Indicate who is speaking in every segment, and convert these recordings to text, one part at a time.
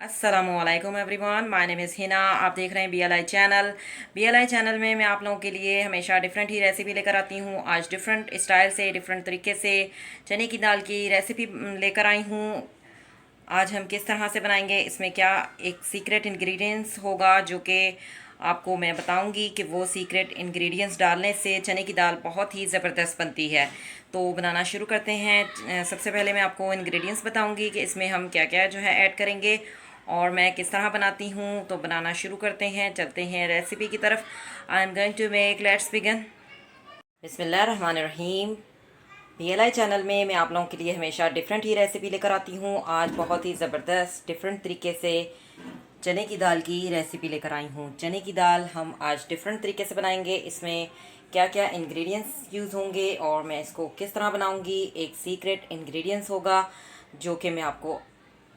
Speaker 1: अस्सलामुअलैकुम everyone, my name is Hina. आप देख रहे हैं बीएलआई चैनल। बीएलआई चैनल में मैं आप लोगों के लिए हमेशा डिफरेंट ही रेसिपी लेकर आती हूँ। आज डिफरेंट स्टाइल से, डिफरेंट तरीके से चने की दाल की रेसिपी लेकर आई हूँ। आज हम किस तरह से बनाएंगे, इसमें क्या एक सीक्रेट इंग्रेडिएंट्स होगा जो कि आपको मैं बताऊंगी कि वो सीक्रेट इंग्रेडिएंट्स डालने से चने की दाल बहुत ही ज़बरदस्त बनती है। तो बनाना शुरू करते हैं। सबसे पहले मैं आपको इंग्रेडिएंट्स बताऊंगी कि इसमें हम क्या क्या जो है ऐड करेंगे और मैं किस तरह बनाती हूँ। तो बनाना शुरू करते हैं, चलते हैं रेसिपी की तरफ। I am going to make, let's begin. बिस्मिल्लाहिर्रहमानिर्रहीम। बीएलआई चैनल में मैं आप लोगों के लिए हमेशा डिफरेंट ही रेसिपी लेकर आती हूँ। आज बहुत ही ज़बरदस्त डिफरेंट तरीके से चने की दाल की रेसिपी लेकर आई हूँ। चने की दाल हम आज डिफरेंट तरीके से बनाएंगे। इसमें क्या क्या इंग्रेडिएंट्स यूज़ होंगे और मैं इसको किस तरह बनाऊँगी, एक सीक्रेट इंग्रेडिएंट्स होगा जो कि मैं आपको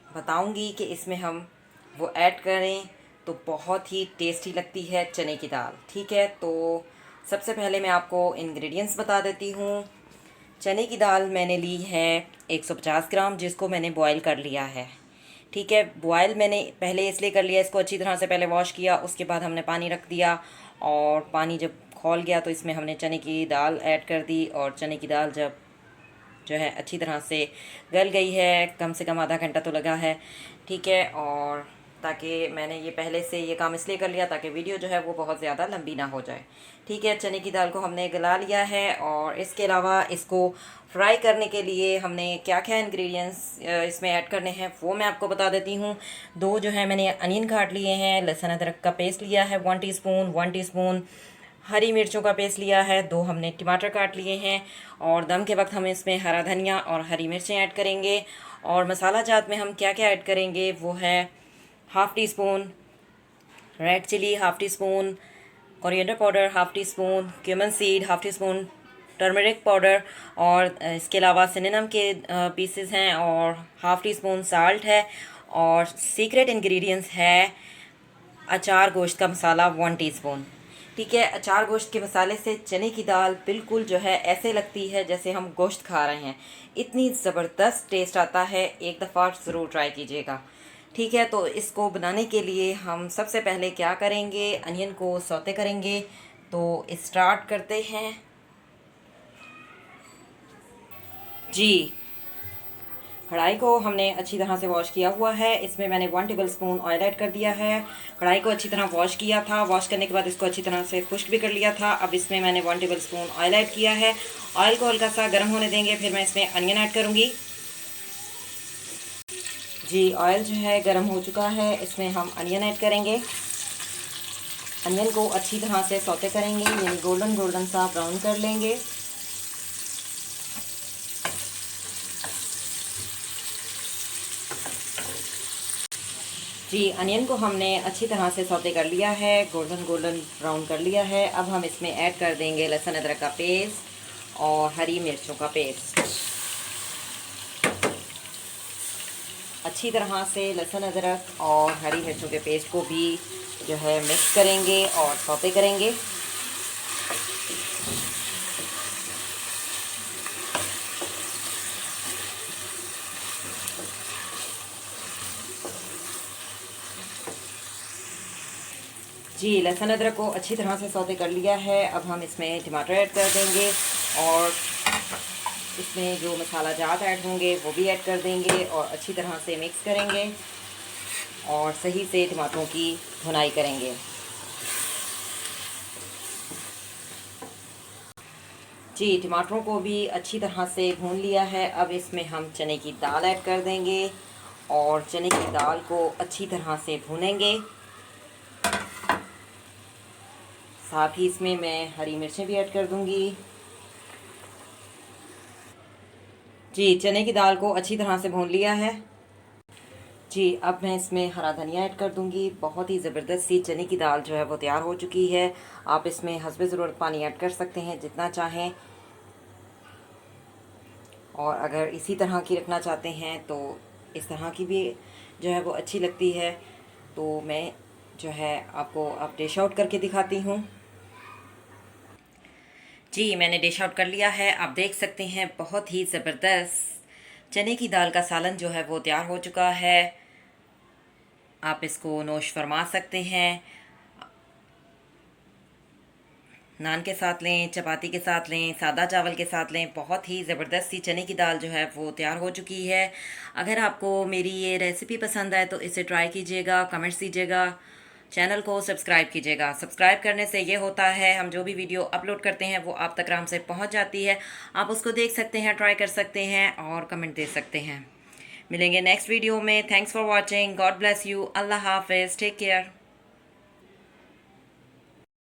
Speaker 1: बताऊँगी कि इसमें हम वो ऐड करें तो बहुत ही टेस्टी लगती है चने की दाल। ठीक है, तो सबसे पहले मैं आपको इंग्रेडिएंट्स बता देती हूँ। चने की दाल मैंने ली है 150 ग्राम, जिसको मैंने बॉईल कर लिया है। ठीक है, बॉयल मैंने पहले इसलिए कर लिया, इसको अच्छी तरह से पहले वॉश किया, उसके बाद हमने पानी रख दिया और पानी जब खौल गया तो इसमें हमने चने की दाल ऐड कर दी। और चने की दाल जब जो है अच्छी तरह से गल गई है, कम से कम आधा घंटा तो लगा है। ठीक है, और ताकि मैंने ये पहले से ये काम इसलिए कर लिया ताकि वीडियो जो है वो बहुत ज़्यादा लंबी ना हो जाए। ठीक है, चने की दाल को हमने गला लिया है और इसके अलावा इसको फ्राई करने के लिए हमने क्या क्या इंग्रेडिएंट्स इसमें ऐड करने हैं वो मैं आपको बता देती हूँ। दो जो है मैंने अनियन काट लिए हैं, लहसुन अदरक का पेस्ट लिया है 1 टीस्पून, 1 टीस्पून हरी मिर्चों का पेस्ट लिया है, दो हमने टमाटर काट लिए हैं और दम के वक्त हम इसमें हरा धनिया और हरी मिर्चें ऐड करेंगे। और मसाला जात में हम क्या क्या ऐड करेंगे वो है 1/2 teaspoon red chilli, 1/2 teaspoon coriander powder, 1/2 teaspoon cumin seed, 1/2 teaspoon turmeric powder और इसके अलावा सिनेमन के पीसेस हैं और 1/2 टीस्पून साल्ट है। और सीक्रेट इंग्रेडिएंट्स है अचार गोश्त का मसाला 1 टीस्पून। ठीक है, अचार गोश्त के मसाले से चने की दाल बिल्कुल जो है ऐसे लगती है जैसे हम गोश्त खा रहे हैं। इतनी ज़बरदस्त टेस्ट आता है, एक दफ़ा ज़रूर ट्राई कीजिएगा। ठीक है, तो इसको बनाने के लिए हम सबसे पहले क्या करेंगे, अनियन को सौते करेंगे। तो स्टार्ट करते हैं जी। कढ़ाई को हमने अच्छी तरह से वॉश किया हुआ है, इसमें मैंने 1 टेबल स्पून ऑयल ऐड कर दिया है। कढ़ाई को अच्छी तरह वॉश किया था, वॉश करने के बाद इसको अच्छी तरह से खुश्क भी कर लिया था। अब इसमें मैंने 1 टेबल स्पून ऑयल ऐड किया है। ऑयल को हल्का सा गर्म होने देंगे, फिर मैं इसमें अनियन ऐड करूँगी। जी, ऑयल जो है गर्म हो चुका है, इसमें हम अनियन ऐड करेंगे। अनियन को अच्छी तरह से सौते करेंगे, यानी गोल्डन गोल्डन सा ब्राउन कर लेंगे। जी, अनियन को हमने अच्छी तरह से सौते कर लिया है, गोल्डन गोल्डन ब्राउन कर लिया है। अब हम इसमें ऐड कर देंगे लहसुन अदरक का पेस्ट और हरी मिर्चों का पेस्ट। अच्छी तरह से लहसुन अदरक और हरी मिर्चों के पेस्ट को भी जो है मिक्स करेंगे और सौते करेंगे। जी, लहसुन अदरक को अच्छी तरह से सौते कर लिया है। अब हम इसमें टमाटर ऐड कर देंगे और इसमें जो मसाला जात ऐड होंगे वो भी ऐड कर देंगे और अच्छी तरह से मिक्स करेंगे और सही से टमाटरों की भुनाई करेंगे। जी, टमाटरों को भी अच्छी तरह से भून लिया है। अब इसमें हम चने की दाल ऐड कर देंगे और चने की दाल को अच्छी तरह से भूनेंगे। साथ ही इसमें मैं हरी मिर्चें भी ऐड कर दूंगी। जी, चने की दाल को अच्छी तरह से भून लिया है। जी, अब मैं इसमें हरा धनिया ऐड कर दूंगी। बहुत ही ज़बरदस्त सी चने की दाल जो है वो तैयार हो चुकी है। आप इसमें हस्बे ज़रूरत पानी ऐड कर सकते हैं जितना चाहें, और अगर इसी तरह की रखना चाहते हैं तो इस तरह की भी जो है वो अच्छी लगती है। तो मैं जो है आपको अब डिश आउट करके दिखाती हूँ। जी, मैंने डिश आउट कर लिया है। आप देख सकते हैं बहुत ही ज़बरदस्त चने की दाल का सालन जो है वो तैयार हो चुका है। आप इसको नोश फरमा सकते हैं। नान के साथ लें, चपाती के साथ लें, सादा चावल के साथ लें। बहुत ही ज़बरदस्त सी चने की दाल जो है वो तैयार हो चुकी है। अगर आपको मेरी ये रेसिपी पसंद आए तो इसे ट्राई कीजिएगा, कमेंट्स दीजिएगा, चैनल को सब्सक्राइब कीजिएगा। सब्सक्राइब करने से ये होता है हम जो भी वीडियो अपलोड करते हैं वो आप तक आराम से पहुंच जाती है। आप उसको देख सकते हैं, ट्राई कर सकते हैं और कमेंट दे सकते हैं। मिलेंगे नेक्स्ट वीडियो में। Thanks for watching. God bless you. अल्लाह हाफिज़। Take care.